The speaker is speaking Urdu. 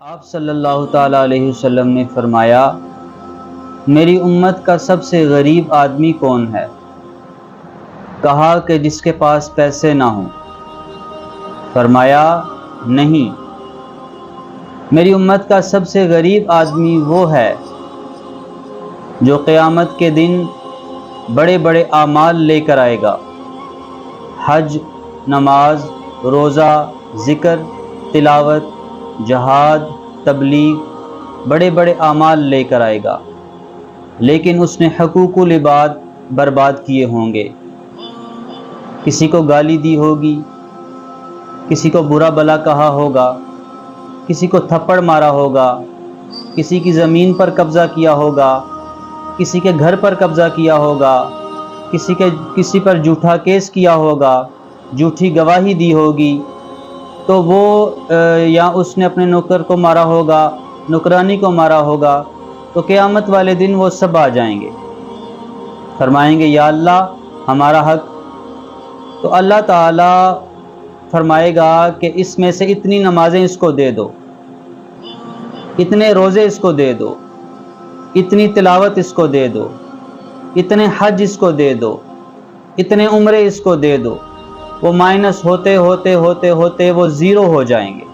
آپ صلی اللہ تعالیٰ علیہ وسلم نے فرمایا، میری امت کا سب سے غریب آدمی کون ہے؟ کہا کہ جس کے پاس پیسے نہ ہوں۔ فرمایا نہیں، میری امت کا سب سے غریب آدمی وہ ہے جو قیامت کے دن بڑے بڑے اعمال لے کر آئے گا، حج، نماز، روزہ، ذکر، تلاوت، جہاد، تبلیغ، بڑے بڑے اعمال لے کر آئے گا، لیکن اس نے حقوق العباد برباد کیے ہوں گے۔ کسی کو گالی دی ہوگی، کسی کو برا بلا کہا ہوگا، کسی کو تھپڑ مارا ہوگا، کسی کی زمین پر قبضہ کیا ہوگا، کسی کے گھر پر قبضہ کیا ہوگا، کسی پر جھوٹا کیس کیا ہوگا، جھوٹی گواہی دی ہوگی، تو وہ یا اس نے اپنے نوکر کو مارا ہوگا، نوکرانی کو مارا ہوگا، تو قیامت والے دن وہ سب آ جائیں گے، فرمائیں گے یا اللہ ہمارا حق۔ تو اللہ تعالیٰ فرمائے گا کہ اس میں سے اتنی نمازیں اس کو دے دو، اتنے روزے اس کو دے دو، اتنی تلاوت اس کو دے دو، اتنے حج اس کو دے دو، اتنے عمرے اس کو دے دو۔ وہ مائنس ہوتے ہوتے ہوتے ہوتے وہ زیرو ہو جائیں گے۔